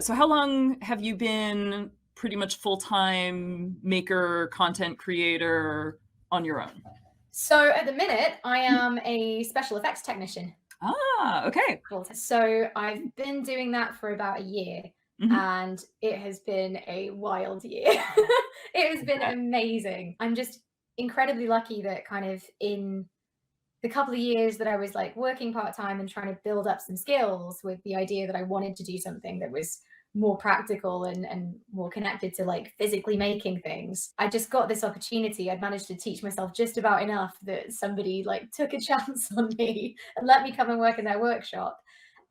So how long have you been pretty much full-time maker, content creator on your own? So at the minute, I am a special effects technician. Ah, okay. So I've been doing that for about a year, Mhm. and it has been a wild year. It has I been bet. amazing. I'm just incredibly lucky that kind of in the couple of years that I was like working part time and trying to build up some skills with the idea that I wanted to do something that was more practical and more connected to like physically making things. I just got this opportunity. I'd managed to teach myself just about enough that somebody like took a chance on me and let me come and work in their workshop.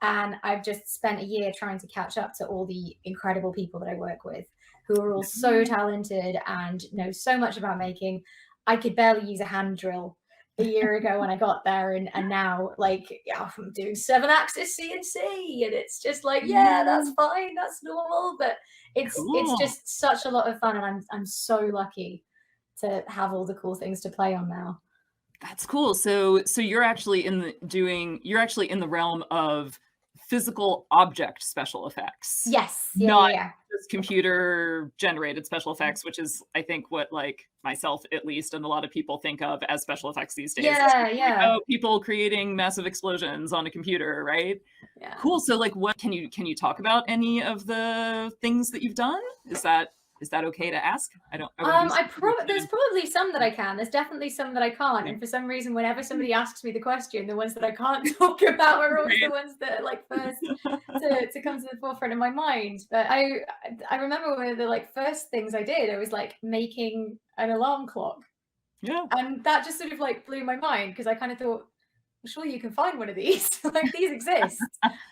And I've just spent a year trying to catch up to all the incredible people that I work with who are all so talented and know so much about making. I could barely use a hand drill a year ago when I got there, and now like yeah, I'm doing 7-axis CNC, and it's just like yeah, that's fine, that's normal, but it's Cool. just such a lot of fun, and I'm so lucky to have all the cool things to play on now. That's cool. So you're actually in the realm of physical object special effects, Yes, yeah, not yeah, yeah, just computer generated special effects, which is I think what like myself at least and a lot of people think of as special effects these days. It's yeah, like, yeah, oh, people creating massive explosions on a computer, right? yeah. Cool. So like what can you talk about any of the things that you've done? Is that okay to ask? I want to be sensitive There's to. probably some that I can. There's definitely some that I can't. Yeah. And for some reason, whenever somebody asks me the question, the ones that I can't talk about are always the Right. ones that are like first to come to the forefront of my mind. But I remember one of the like first things I did, I was like making an alarm clock. Yeah. And that just sort of like blew my mind because I kind of thought, well, surely you can find one of these. Like these exist.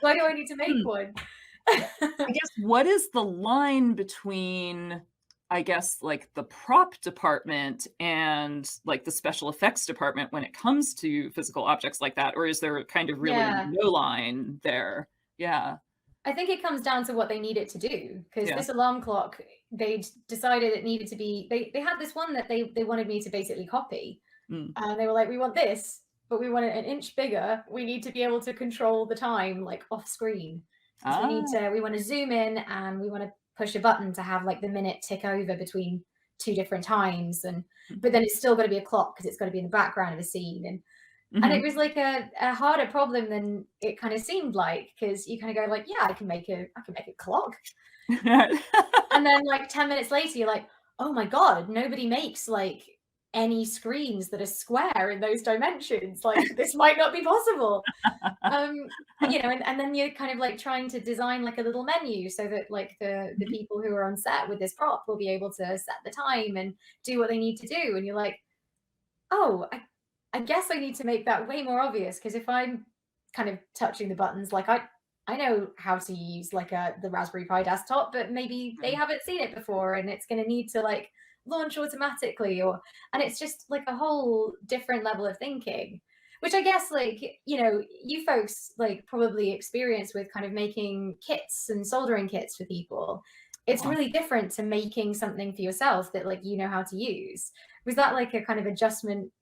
Why do I need to make Hmm. one? I guess what is the line between, I guess, like the prop department and like the special effects department when it comes to physical objects like that? Or is there kind of really Yeah. no line there? Yeah. I think it comes down to what they need it to do because Yeah. this alarm clock, they decided it needed to be. They had this one that they wanted me to basically copy, Mm. and they were like, "We want this, but we want it an inch bigger. We need to be able to control the time like off screen. So Ah. we want to zoom in and we want to push a button to have like the minute tick over between two different times, and but then it's still got to be a clock because it's got to be in the background of a scene and it Mhm. was like a harder problem than it kind of seemed like because you kind of go like, yeah, I can make a clock. And then like 10 minutes later, you're like, oh my God, nobody makes like any screens that are square in those dimensions. Like this might not be possible. Um, and then you're kind of like trying to design like a little menu so that like the Mhm. people who are on set with this prop will be able to set the time and do what they need to do. And you're like, oh, I guess I need to make that way more obvious because if I'm kind of touching the buttons, like I know how to use like the Raspberry Pi desktop, but maybe they Mhm. haven't seen it before and it's going to need to like launch automatically and it's just like a whole different level of thinking, which I guess like, you folks like probably experience with kind of making kits and soldering kits for people. It's Uh-huh. really different to making something for yourself that like you know how to use. Was that like a kind of adjustment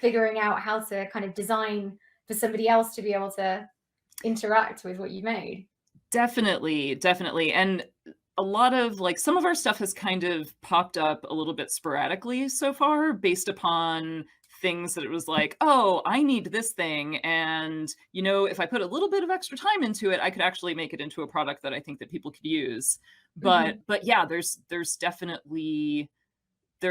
figuring out how to kind of design for somebody else to be able to interact with what you made? Definitely, definitely, and a lot of like, some of our stuff has kind of popped up a little bit sporadically so far based upon things that it was like, "Oh, I need this thing, and, if I put a little bit of extra time into it, I could actually make it into a product that I think that people could use." But Mhm. but yeah, there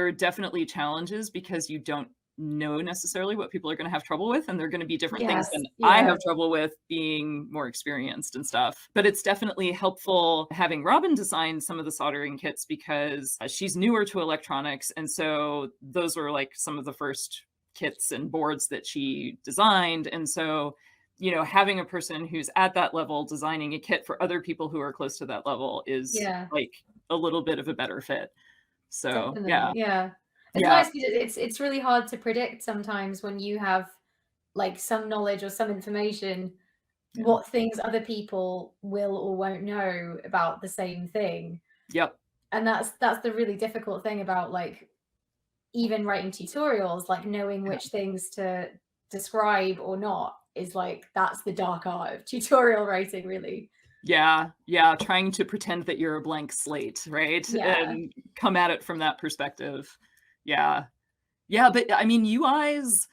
are definitely challenges because you don't know necessarily what people are gonna have trouble with, and there are gonna be different things Yes. than I Yeah. have trouble with being more experienced and stuff. But it's definitely helpful having Robin design some of the soldering kits because, she's newer to electronics, and so those were, like, some of the first kits and boards that she designed, and so, having a person who's at that level designing a kit for other people who are close to that level is, Yeah. like, a little bit of a better fit. So, Definitely. yeah. Yeah. It's Yeah. nice because it's really hard to predict sometimes when you have like some knowledge or some information, Yeah. what things other people will or won't know about the same thing. Yep. And that's the really difficult thing about like even writing tutorials, like knowing Yeah. which things to describe or not is like that's the dark art of tutorial writing, really. Yeah, yeah, trying to pretend that you're a blank slate, right? Yeah. And come at it from that perspective. Yeah. Yeah, but I mean, UIs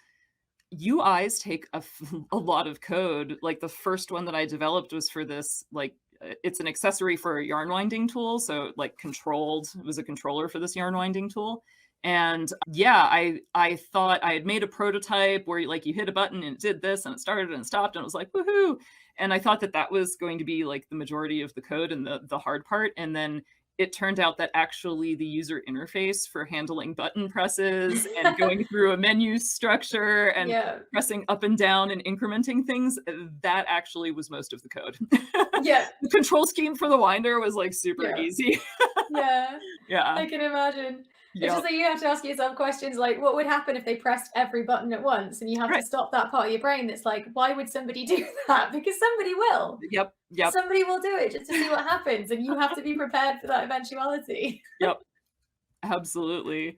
take a lot of code. Like, the first one that I developed was for this, like, it's an accessory for a yarn winding tool, so, like, it was a controller for this yarn winding tool, and, yeah, I thought I had made a prototype where, like, you hit a button and it did this, and it started and stopped, and it was like, "Woohoo!" And I thought that that was going to be, like, the majority of the code and the hard part, and then it turned out that actually the user interface for handling button presses and going through a menu structure and Yeah. pressing up and down and incrementing things, that actually was most of the code. Yeah. The control scheme for the winder was, like, super Yeah. easy. Yeah. Yeah. I can imagine. It's just Yep. that you have to ask yourself questions like, what would happen if they pressed every button at once? And you have to Right. stop that part of your brain that's like, why would somebody do that? Because somebody will. Yep, yep, Somebody will do it just to see what happens, and you have to be prepared for that eventuality. yep. Absolutely.